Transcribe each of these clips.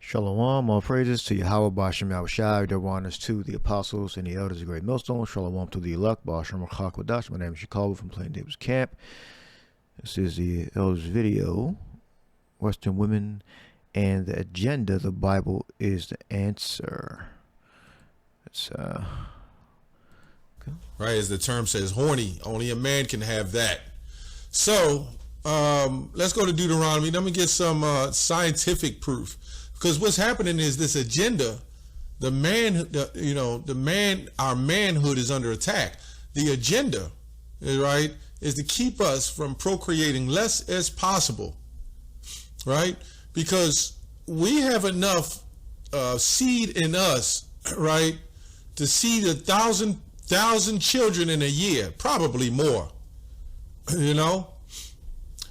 Shalom, all praises to Yahweh, Bashem Yahushai, double honors to the apostles and the elders of Great Millstone. Shalom to the elect, Bashem Rachak. My name is Jacob from Plaintables Camp. This is the elders video, Western women and the agenda. The Bible is the answer. It's right, as the term says, horny. Only a man can have that. So let's go to Deuteronomy. Let me get some scientific proof. Because what's happening is this agenda, our manhood is under attack. The agenda, right, is to keep us from procreating less as possible, right? Because we have enough seed in us, right, to seed 1,000 children in a year, probably more, you know?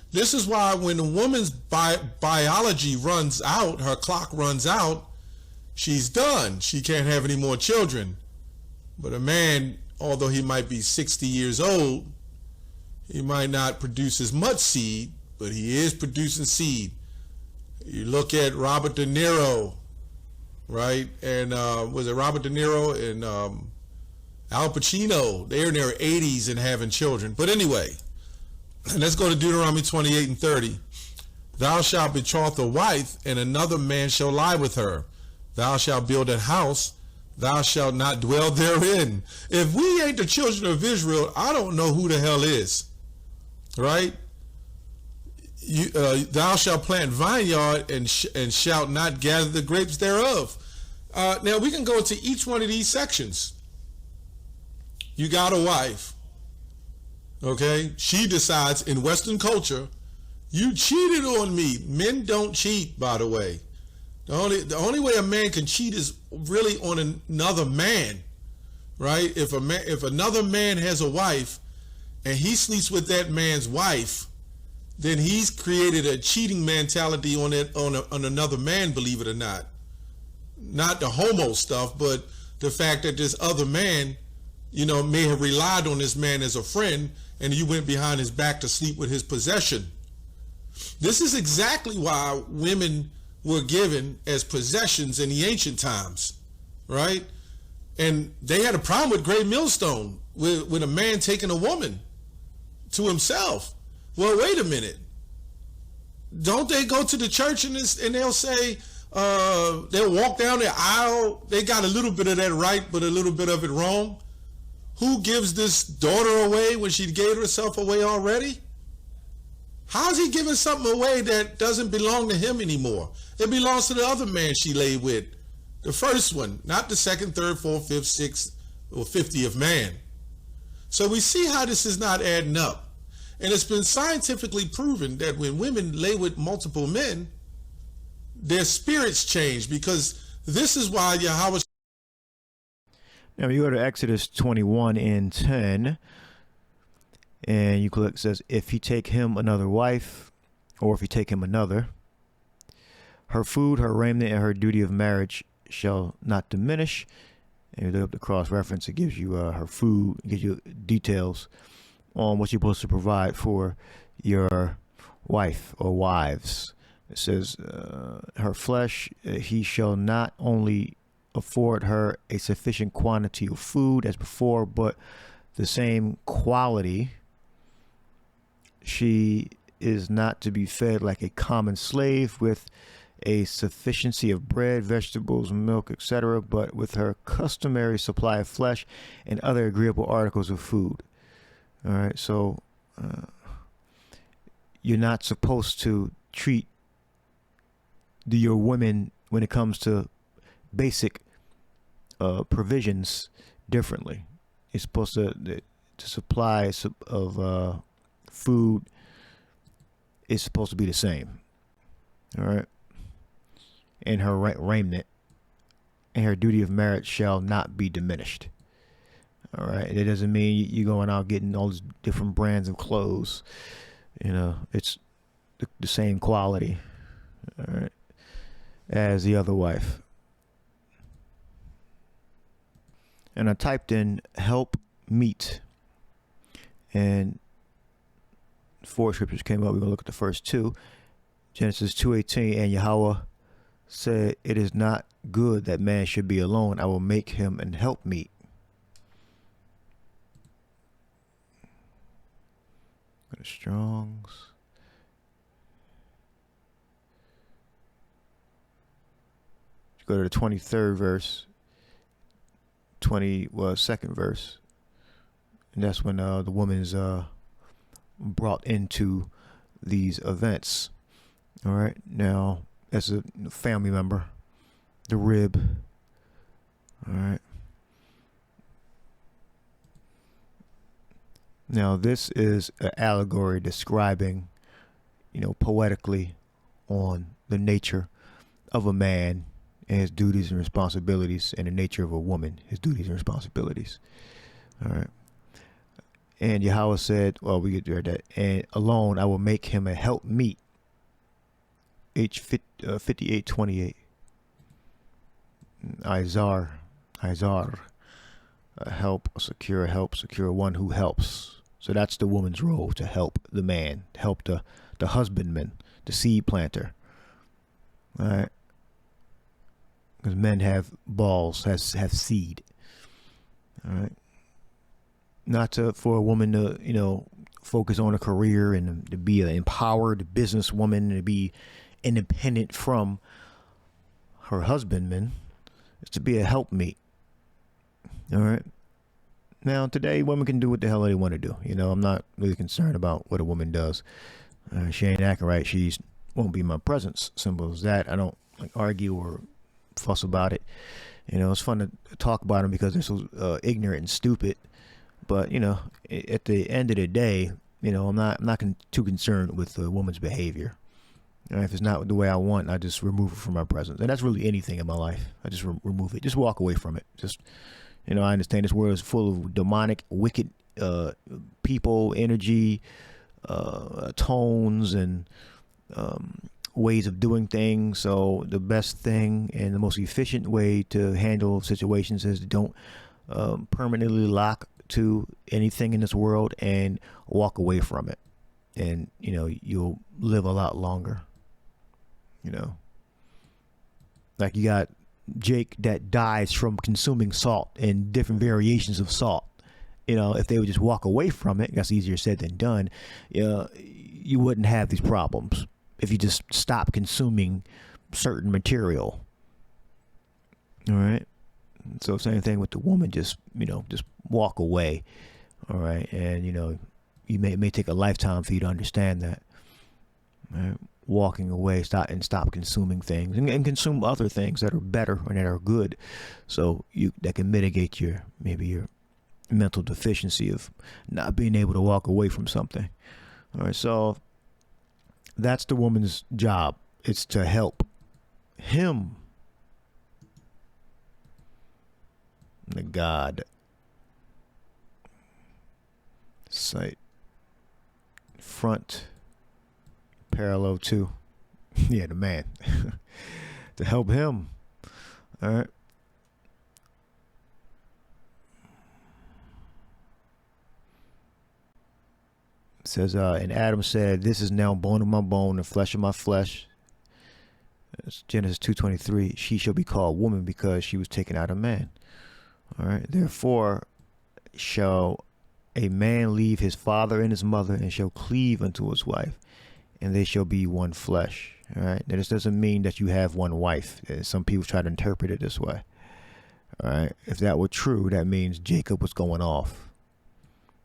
This is why when a woman's biology runs out, her clock runs out, she's done. She can't have any more children. But a man, although he might be 60 years old, he might not produce as much seed, but he is producing seed. You look at Robert De Niro, right? And was it Robert De Niro and Al Pacino? They're in their 80s and having children. But anyway, let's go to Deuteronomy 28 and 30. Thou shalt betroth a wife, and another man shall lie with her. Thou shalt build a house, thou shalt not dwell therein. If we ain't the children of Israel, I don't know who the hell is. Right? Thou shalt plant vineyard, and shalt not gather the grapes thereof. Now we can go into each one of these sections. You got a wife. Okay, she decides in Western culture, you cheated on me. Men don't cheat, by the way. The only way a man can cheat is really on another man, right? If another man has a wife and he sleeps with that man's wife, then he's created a cheating mentality on another man, believe it or not. Not the homo stuff, but the fact that this other man, may have relied on this man as a friend, and you went behind his back to sleep with his possession. This is exactly why women were given as possessions in the ancient times, right? And they had a problem with Great Millstone, with a man taking a woman to himself. Well, wait a minute. Don't they go to the church and they'll say, they'll walk down the aisle, they got a little bit of that right, but a little bit of it wrong? Who gives this daughter away when she gave herself away already? How's he giving something away that doesn't belong to him anymore? It belongs to the other man she lay with. The first one, not the second, third, fourth, fifth, sixth, or 50th man. So we see how this is not adding up. And it's been scientifically proven that when women lay with multiple men, their spirits change, because this is why Yahweh. Now you go to Exodus 21 and 10, and you click, it says, if he take him another wife, or if he take him another, her food, her raiment, and her duty of marriage shall not diminish. And you look up the cross reference, it gives you her food, it gives you details on what you're supposed to provide for your wife or wives. It says, her flesh, he shall not only afford her a sufficient quantity of food as before, but the same quality. She is not to be fed like a common slave with a sufficiency of bread, vegetables, milk, etc., but with her customary supply of flesh and other agreeable articles of food. All right, so you're not supposed to treat your women when it comes to basic provisions differently. You're supposed to supply of food is supposed to be the same. All right, and her raiment and her duty of marriage shall not be diminished. All right, it doesn't mean you're going out getting all these different brands of clothes. It's the same quality, all right, as the other wife. And I typed in help meet, and 4 scriptures came up. We're going to look at the first 2. Genesis 2:18, and Yahweh said, it is not good that man should be alone. I will make him an helpmeet. Go to Strong's. Go to the 23rd verse. Second verse. And that's when the woman is brought into these events. All right. Now, as a family member, the rib. All right. Now, this is an allegory describing, poetically on the nature of a man and his duties and responsibilities, and the nature of a woman, his duties and responsibilities. All right. And Yahweh said, well, we get there that, and alone I will make him a helpmeet. H 58:28. Izar, help, secure one who helps. So that's the woman's role, to help the man, help the husbandman, the seed planter. All right. Because men have balls, have seed. All right. Not for a woman to, focus on a career and to be an empowered businesswoman and to be independent from her husbandman. It's to be a helpmeet. All right. Now, today, women can do what the hell they want to do. I'm not really concerned about what a woman does. She ain't acting right. She won't be my presence. Simple as that. I don't argue or fuss about it. It's fun to talk about them because they're so ignorant and stupid. But, at the end of the day, I'm not too concerned with the woman's behavior. If it's not the way I want, I just remove it from my presence. And that's really anything in my life. I just remove it. Just walk away from it. Just, I understand this world is full of demonic, wicked people, energy, tones, and ways of doing things. So the best thing and the most efficient way to handle situations is don't permanently lock to anything in this world and walk away from it. And, you'll live a lot longer. Like you got Jake that dies from consuming salt and different variations of salt. If they would just walk away from it, that's easier said than done. You wouldn't have these problems if you just stop consuming certain material. All right. So same thing with the woman, just walk away. All right. And, it may take a lifetime for you to understand that. All right? Walking away, stop consuming things and consume other things that are better or that are good. So that can mitigate your mental deficiency of not being able to walk away from something. All right. So that's the woman's job. It's to help him, the God. Sight. Front. Parallel to, the man. To help him. All right. It says, and Adam said, this is now bone of my bone and flesh of my flesh. It's Genesis 2:23. She shall be called woman because she was taken out of man. All right. Therefore shall a man leave his father and his mother and shall cleave unto his wife, and they shall be one flesh. All right. Now, this doesn't mean that you have one wife. Some people try to interpret it this way. All right. If that were true, that means Jacob was going off.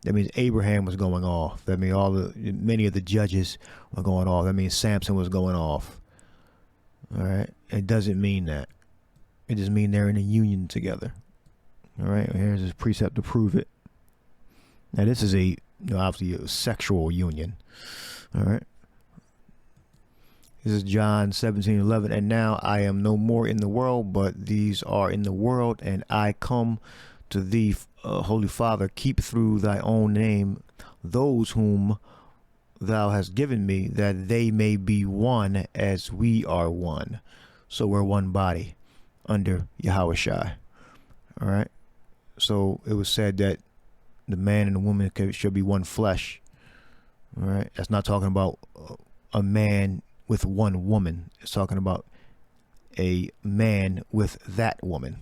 That means Abraham was going off. That means many of the judges were going off. That means Samson was going off. All right. It doesn't mean that. It just means they're in a union together. All right. Here's this precept to prove it. Now, this is obviously a sexual union. All right. This is John 17:11. And now I am no more in the world, but these are in the world, and I come to thee, Holy Father, keep through thy own name those whom thou hast given me, that they may be one as we are one. So we're one body under Yahushua. All right. So it was said that the man and the woman should be one flesh. All right. That's not talking about a man with one woman. It's talking about a man with that woman.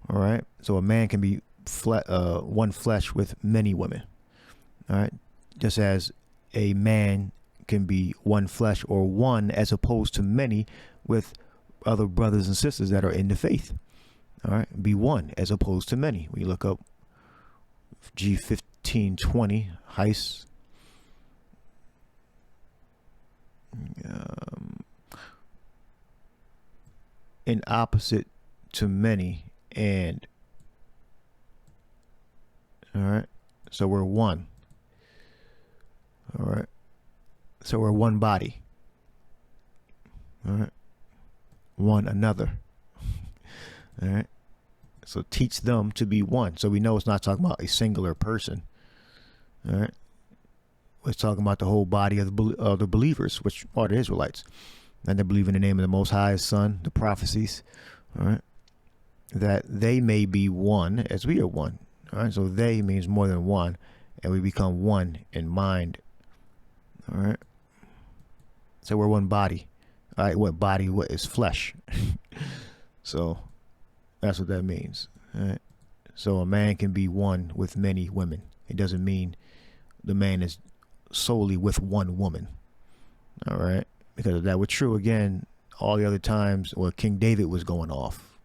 All right. So a man can be one flesh with many women. All right. Just as a man can be one flesh or one as opposed to many with other brothers and sisters that are in the faith. All right. Be one as opposed to many. We look up G1520 Heist. In opposite to many, and all right, so we're one. All right, so we're one body. All right, one another. All right, so teach them to be one. So we know it's not talking about a singular person. All right, it's talking about the whole body of the believers, which are the Israelites. And they believe in the name of the Most High's Son, the prophecies, all right, that they may be one as we are one. All right, so they means more than one, and we become one in mind. All right, so we're one body. All right, what body? What is flesh? So that's what that means. All right, so a man can be one with many women. It doesn't mean the man is solely with one woman. All right. Because if that were true, again, all the other times where King David was going off,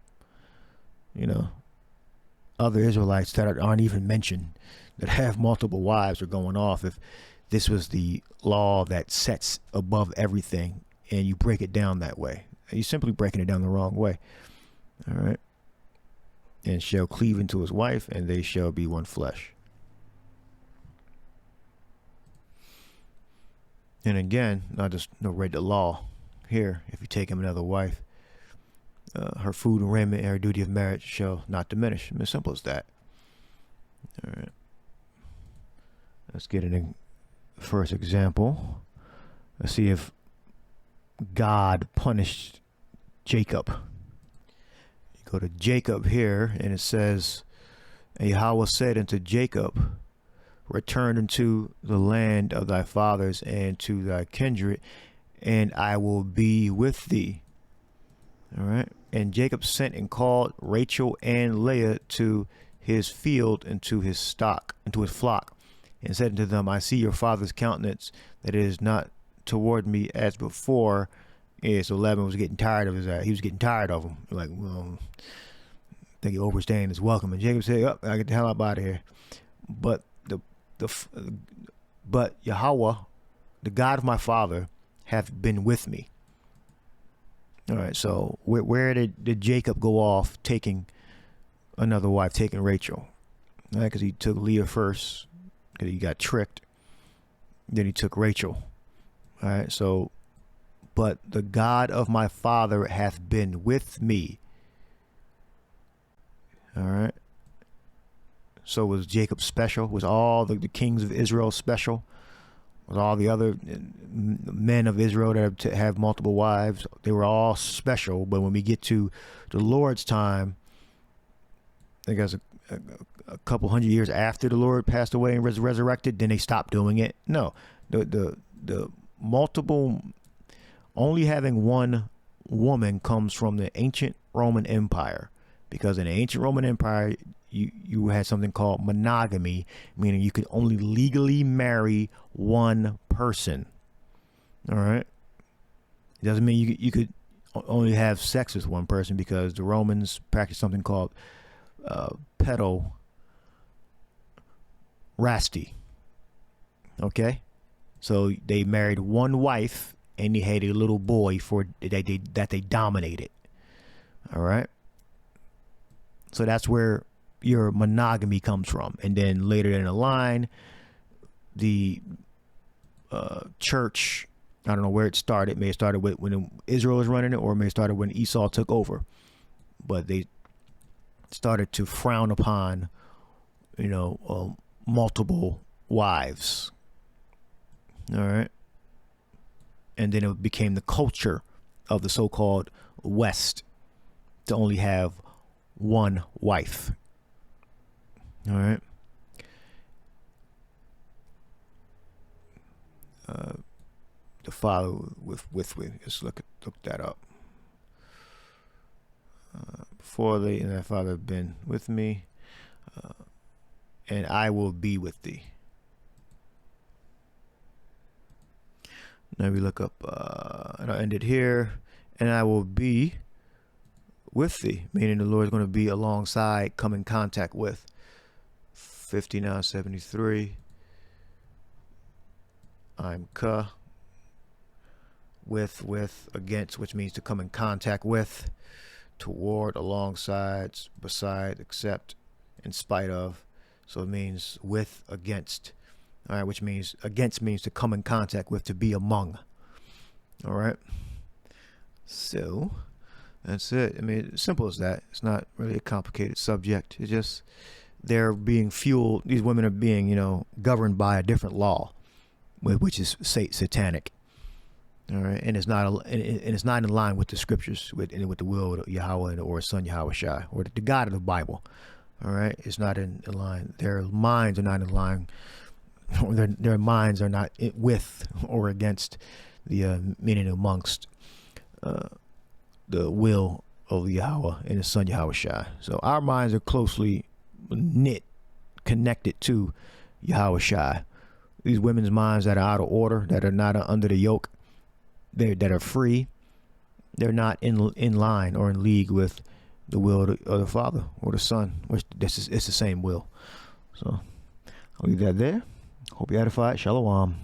other Israelites that aren't even mentioned, that have multiple wives, are going off. If this was the law that sets above everything and you break it down that way, you're simply breaking it down the wrong way. All right. And shall cleave into his wife, and they shall be one flesh. And again, I just read the law here. If you take him another wife, her food and raiment and her duty of marriage shall not diminish. As simple as that. All right. Let's get an first example. Let's see if God punished Jacob. You go to Jacob here, and it says, and Yahweh said unto Jacob, return unto the land of thy fathers and to thy kindred, and I will be with thee. All right. And Jacob sent and called Rachel and Leah to his field and to his stock and to his flock, and said unto them, I see your father's countenance, that it is not toward me as before. Yeah, so Laban was getting tired of he was getting tired of him. Like, well, I think he overstaying his welcome. And Jacob said, oh, I get the hell up out of here. But Yahweh, the God of my father, hath been with me. All right, so where did Jacob go off taking another wife, taking Rachel? All right, because he took Leah first, because he got tricked. Then he took Rachel. All right, so, but the God of my father hath been with me. All right. So was Jacob special? Was all the kings of Israel special? Was all the other men of Israel that have multiple wives? They were all special. But when we get to the Lord's time, I guess a couple hundred years after the Lord passed away and was resurrected, then they stopped doing it. No, the multiple, only having one woman comes from the ancient Roman Empire, because in the ancient Roman Empire, you had something called monogamy, meaning you could only legally marry one person. All right. It doesn't mean you could only have sex with one person, because the Romans practiced something called pedo rasti. Okay. So they married one wife and they had a little boy that they dominated. All right. So that's where your monogamy comes from. And then later in the line, the church, I don't know where it started. It may have started when Israel was running it, or it may have started when Esau took over. But they started to frown upon, multiple wives. All right. And then it became the culture of the so-called West to only have one wife. All right. The father with let's look that up. for thee, and thy father have been with me, and I will be with thee. Now we look up, and I ended here, and I will be with thee, meaning the Lord is going to be alongside, come in contact with. 59:73. I'm ka. With, against, which means to come in contact with, toward, alongside, beside, except, in spite of. So it means with, against. All right, which means against means to come in contact with, to be among. All right. So that's it. I mean, it's simple as that. It's not really a complicated subject. It's just they're being fueled. These women are being, governed by a different law, which is satanic. All right, and it's not in line with the scriptures, with the will of Yahweh or His Son Yahweh Shai, or the God of the Bible. All right, it's not in line. Their minds are not in line. Or their minds are not with or against the meaning amongst the will of Yahweh and His Son Yahweh Shai. So our minds are closely knit, connected to Yahweh Shai. These women's minds that are out of order, that are not under the yoke, that are free, they're not in line or in league with the will of the Father or the Son, which it's the same will. So I'll leave that there. Hope you edified. Shalom.